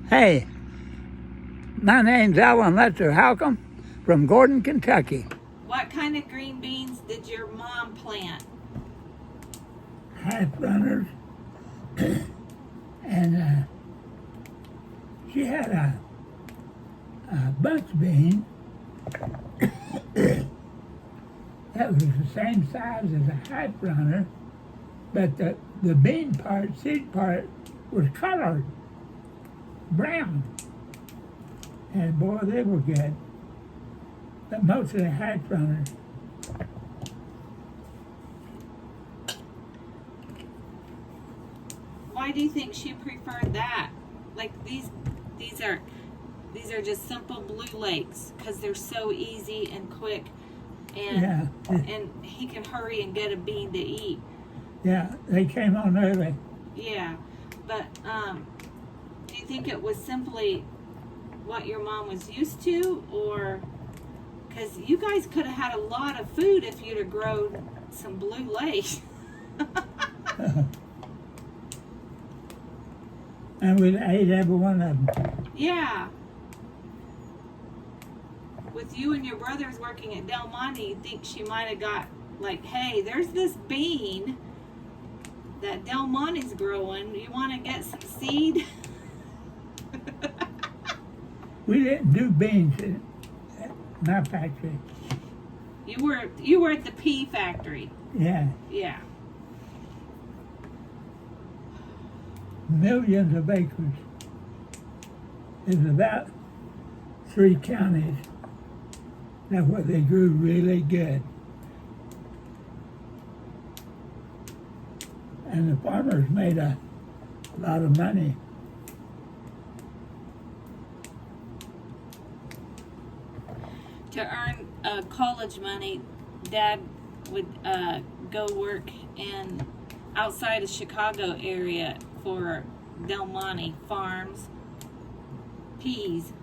Hey, my name's Lester Halcomb from Gordon, Kentucky. What kind of green beans did your mom plant? Half runners, and she had a bunch bean that was the same size as a half runner, but the bean part, seed part, was colored brown. And boy, they were good. But most of the half runners. Why do you think she preferred that? Like these are just simple blue lakes because they're so easy and quick, and and he can hurry and get a bean to eat. Yeah, they came on early. Yeah, but do you think it was simply what your mom was used to, or because you guys could have had a lot of food if you'd have grown some blue lakes? And we ate every one of them. Yeah. With you and your brothers working at Del Monte, you think she might have got like, hey, there's this bean that Del Monte's growing. You want to get some seed? We didn't do beans at my factory. You were at the pea factory. Yeah. Yeah. Millions of acres. There's about 3 counties. That's where they grew really good. And the farmers made a lot of money. To earn college money, Dad would go work in outside of Chicago area for Del Monte Farms, peas.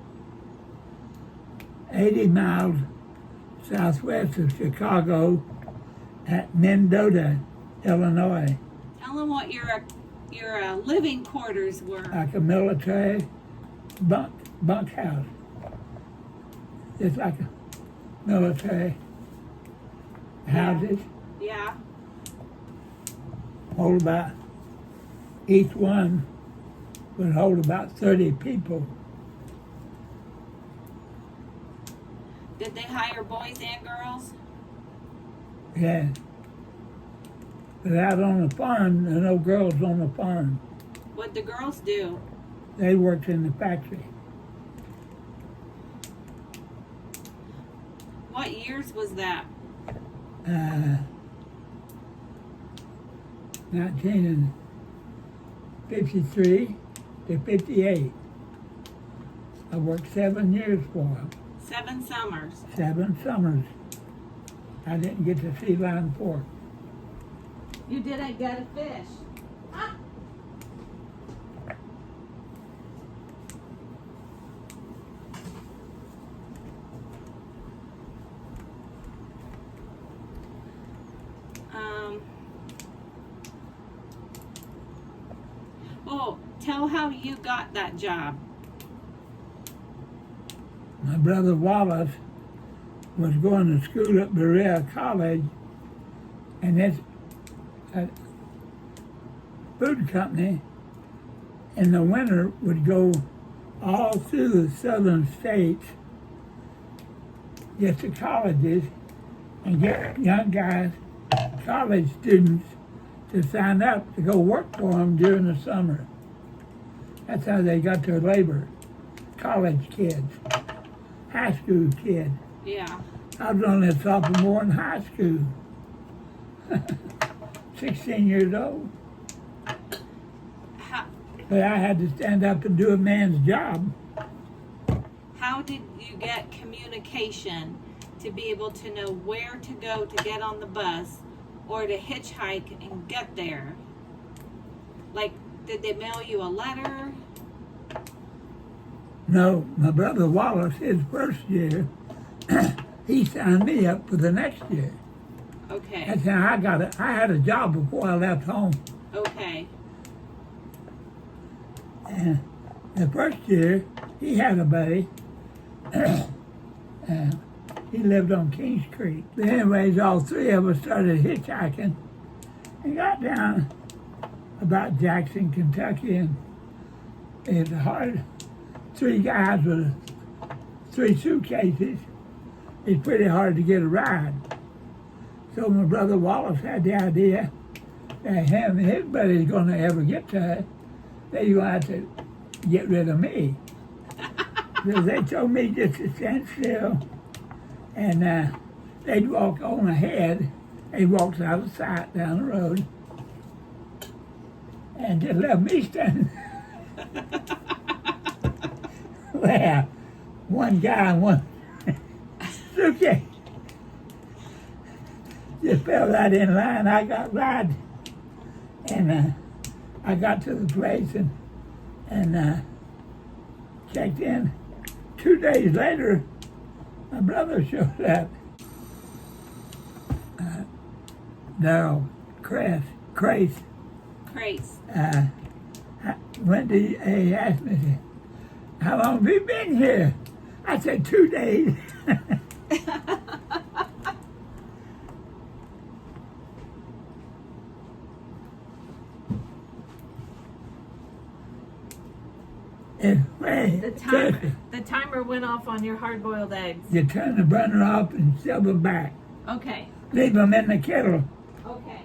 80 miles southwest of Chicago at Mendota, Illinois. Tell them what your living quarters were. Like a military bunkhouse. It's like a military houses. Yeah. Hold about, each one would hold about 30 people. Did they hire boys and girls? Yeah. But out on the farm, there were no girls on the farm. What'd the girls do? They worked in the factory. What years was that? 1953 to 58. I worked 7 years for them. 7 summers. 7 summers. I didn't get to see line 4. You didn't get a fish. Oh, tell how you got that job. My brother Wallace was going to school at Berea College, and this food company in the winter would go all through the southern states, get to colleges, and get young guys, college students, to sign up to go work for them during the summer. That's how they got their labor. College kids, high school kids. Yeah. I was only a sophomore in high school. 16 years old. But I had to stand up and do a man's job. How did you get communication to be able to know where to go to get on the bus or to hitchhike and get there? Like, did they mail you a letter? No, my brother Wallace, his first year, he signed me up for the next year. Okay. That's how I got it. I had a job before I left home. Okay. And The first year, he had a buddy. He lived on Kings Creek. But anyways, all three of us started hitchhiking and got down about Jackson, Kentucky, and it's hard. Three guys with 3 suitcases. It's pretty hard to get a ride. So my brother Wallace had the idea that him and his buddy's going to ever get to it. They're going to have to get rid of me. So they told me just to stand still, and they'd walk on ahead. They walked out of sight down the road, and just left me standing. Well, one guy and one suitcase just fell right in line. I got right, and I got to the place and checked in. 2 days later, my brother showed up. Daryl Crace. Wendy asked me, how long have you been here? I said 2 days. The timer went off on your hard-boiled eggs. You turn the burner off and shove them back. Okay. Leave them in the kettle. Okay.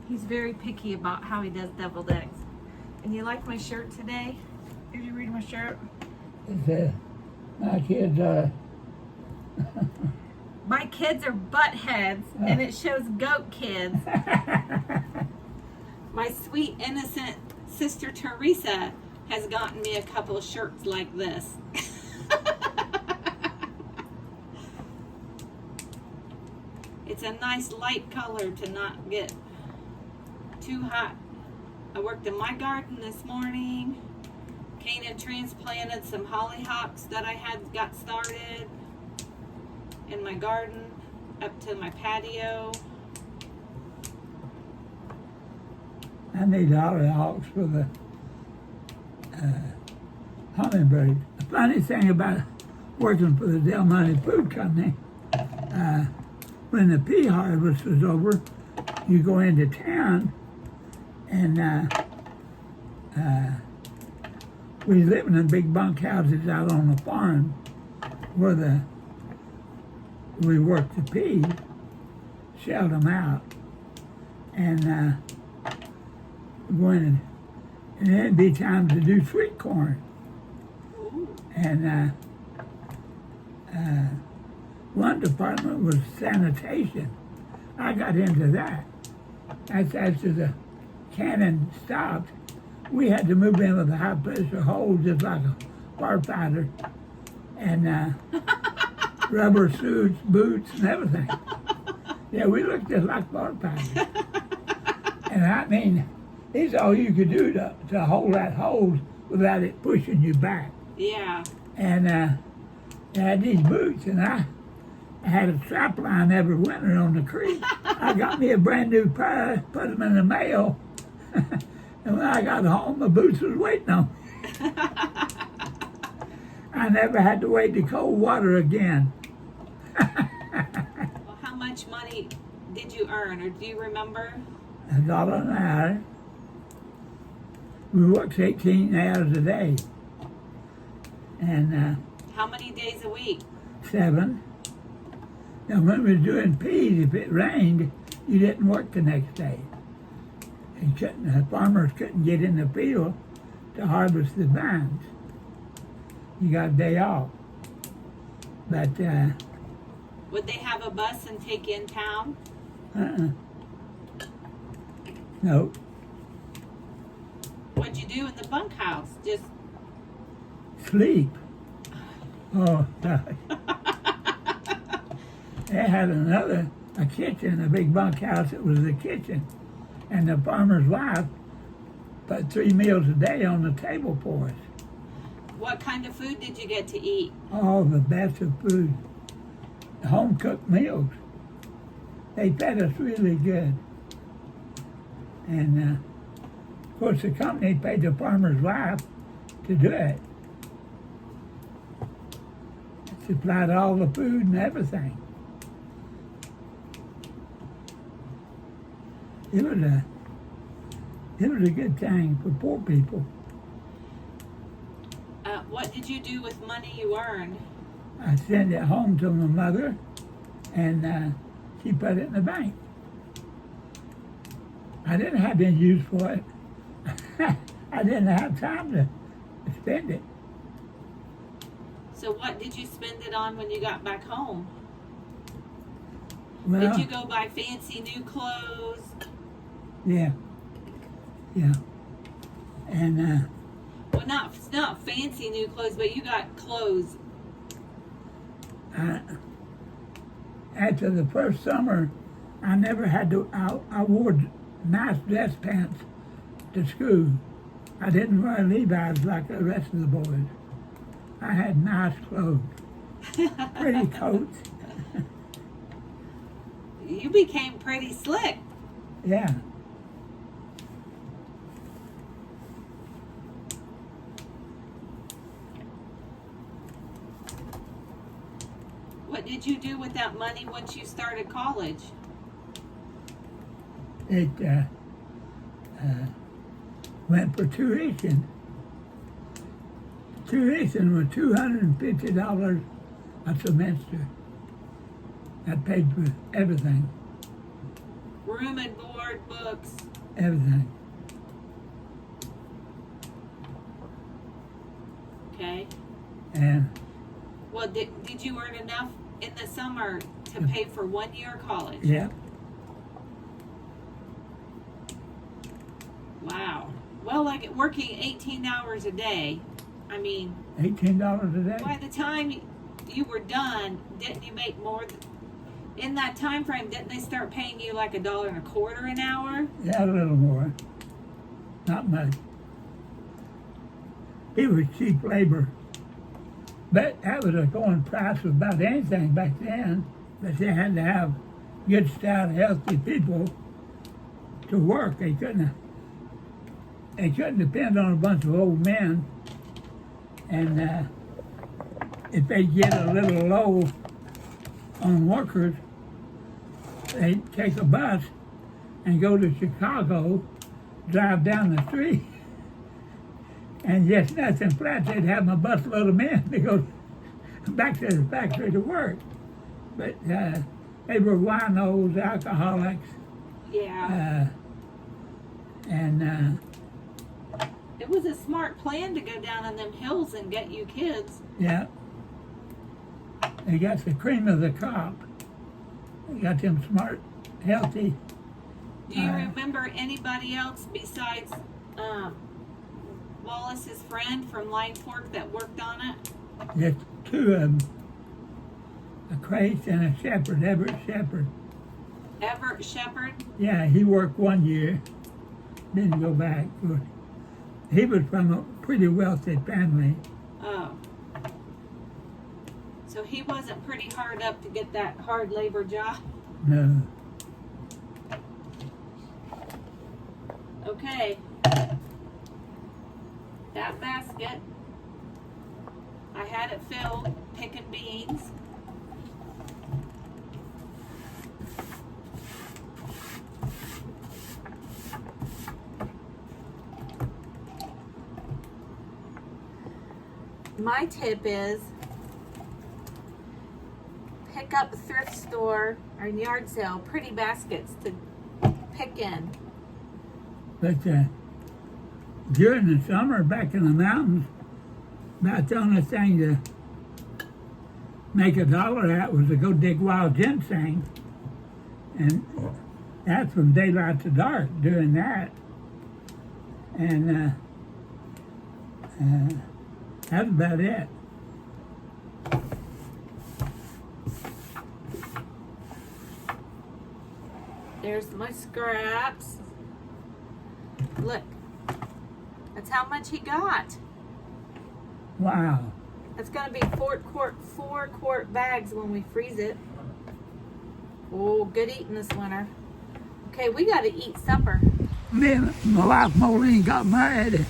He's very picky about how he does deviled eggs. And you like my shirt today? Did you read my shirt? It says, my kids are... My kids are butt heads, and it shows goat kids. My sweet, innocent sister Teresa has gotten me a couple of shirts like this. It's a nice light color to not get too hot. I worked in my garden this morning. Kana transplanted some hollyhocks that I had got started in my garden up to my patio. I need hollyhocks for the hummingbird. The funny thing about working for the Del Monte Food Company, when the pea harvest was over, you go into town, and we was living in big bunkhouses out on the farm where we worked the peas, shelled them out, and going and then it'd be time to do sweet corn. And one department was sanitation. I got into that. That's after the cannon stopped. We had to move in with a high pressure hose just like a firefighter, and rubber suits, boots, and everything. Yeah, we looked just like firefighters. And I mean, it's all you could do to hold that hose without it pushing you back. Yeah. And I had these boots, and I had a strap line every winter on the creek. I got me a brand new pair, put them in the mail, and when I got home, my boots was waiting on me. I never had to wade the cold water again. Well, how much money did you earn, or do you remember? $1 an hour. We worked 18 hours a day. And how many days a week? 7. Now when we were doing peas, if it rained, you didn't work the next day. The farmers couldn't get in the field to harvest the vines. You got a day off. But would they have a bus and take you in town? No. What'd you do in the bunkhouse? Just sleep. Oh, gosh. They had a kitchen, a big bunkhouse. It was the kitchen. And the farmer's wife put 3 meals a day on the table for us. What kind of food did you get to eat? All the best of food. Home-cooked meals. they fed us really good. And of course the company paid the farmer's wife to do it. Supplied all the food and everything. It was a good thing for poor people. What did you do with money you earned? I sent it home to my mother, and she put it in the bank. I didn't have any use for it. I didn't have time to spend it. So what did you spend it on when you got back home? Well, did you go buy fancy new clothes? Yeah. And well, not fancy new clothes, but you got clothes. After the first summer, I never had to. I wore nice dress pants to school. I didn't wear Levi's like the rest of the boys. I had nice clothes, pretty coats. You became pretty slick. Yeah. What did you do with that money once you started college? It went for tuition. Tuition was $250 a semester. That paid for everything. Room and board, books. Everything. Okay. And well, did you earn enough in the summer to pay for 1 year of college? yeah. Wow. Well, like working 18 hours a day. I mean, $18 a day. by the time you were done, didn't you make more? In that time frame, didn't they start paying you like $1.25 an hour? Yeah, a little more. Not much. It was cheap labor. But that was a going price of about anything back then. But they had to have good, stout, healthy people to work. They couldn't depend on a bunch of old men. And if they get a little low on workers, they'd take a bus and go to Chicago, drive down the street, and just nothing flat. They'd have a busload of men to go back to the factory to work. But they were winos, alcoholics. Yeah. It was a smart plan to go down in them hills and get you kids. Yeah. They got the cream of the crop. They got them smart, healthy. Do you remember anybody else besides Wallace's friend from Line Fork that worked on it? Just two of them. A Crace and a Shepherd, Everett Shepherd. Everett Shepherd? Yeah, he worked 1 year, didn't go back. He was from a pretty wealthy family. Oh. So he wasn't pretty hard up to get that hard labor job? No. Okay. That basket, I had it filled picking beans. My tip is pick up a thrift store or yard sale pretty baskets to pick in. But during the summer back in the mountains, about the only thing to make $1 at was to go dig wild ginseng. And that's from daylight to dark doing that. And that's about it. There's my scraps. Look, that's how much he got. Wow. That's gonna be 4 quart bags when we freeze it. Oh, good eating this winter. Okay, we got to eat supper. Me and my wife Moline got married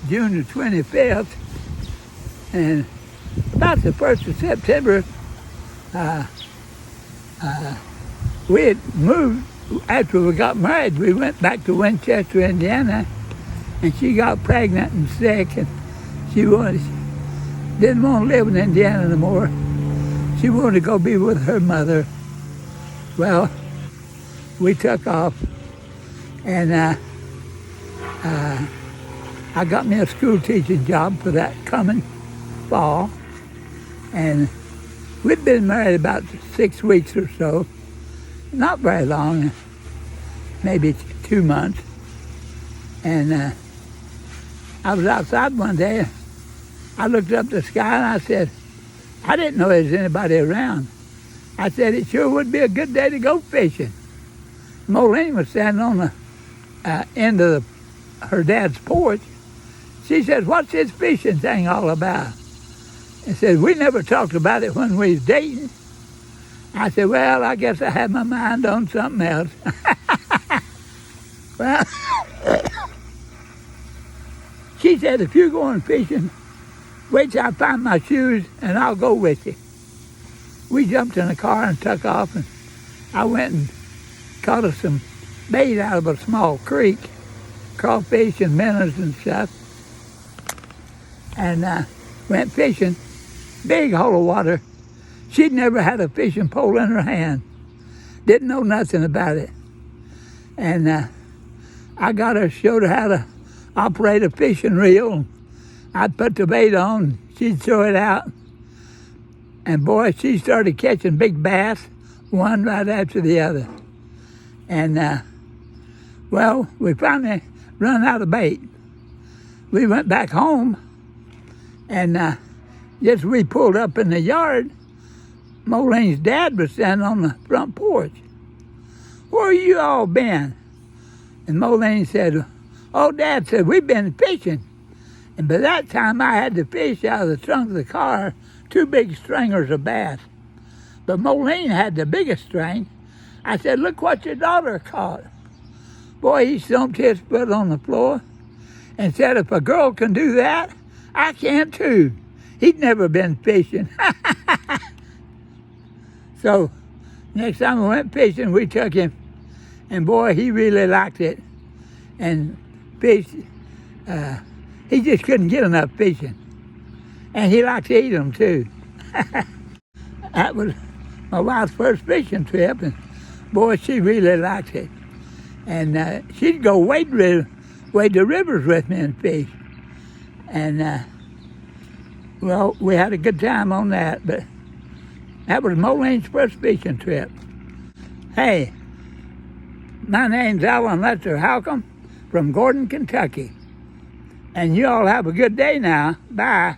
June the 25th, and about the 1st of September, we had moved. After we got married, we went back to Winchester, Indiana, and she got pregnant and sick, and she didn't want to live in Indiana anymore. She wanted to go be with her mother. Well, we took off, and I got me a school teaching job for that coming fall, and we'd been married about 6 weeks or so, not very long, maybe 2 months, and I was outside one day. I looked up the sky and I said, I didn't know there was anybody around. I said, it sure would be a good day to go fishing. Moline was standing on the end of her dad's porch. She said, what's this fishing thing all about? I said, we never talked about it when we was dating. I said, well, I guess I had my mind on something else. Well, she said, if you're going fishing, wait till I find my shoes and I'll go with you. We jumped in a car and took off, and I went and caught us some bait out of a small creek, crawfish and minnows and stuff, and went fishing, big hole of water. She'd never had a fishing pole in her hand, didn't know nothing about it. And I got her, showed her how to operate a fishing reel. I'd put the bait on, she'd throw it out, and boy, she started catching big bass, one right after the other. And well, we finally run out of bait. We went back home, and just we pulled up in the yard, Moline's dad was standing on the front porch. Where you all been? And Moline said, oh, Dad said, we've been fishing. And by that time, I had to fish out of the trunk of the car 2 big stringers of bass. But Moline had the biggest string. I said, look what your daughter caught. Boy, he stomped his foot on the floor and said, if a girl can do that, I can too. He'd never been fishing. So next time we went fishing, we took him, and boy, he really liked it. And fished, he just couldn't get enough fishing. And he liked to eat them too. That was my wife's first fishing trip, and boy, she really liked it. And she'd go wade the rivers with me and fish. And well, we had a good time on that, but that was Moline's first fishing trip. Hey, my name's Lester Halcomb from Gordon, Kentucky. And you all have a good day now. Bye.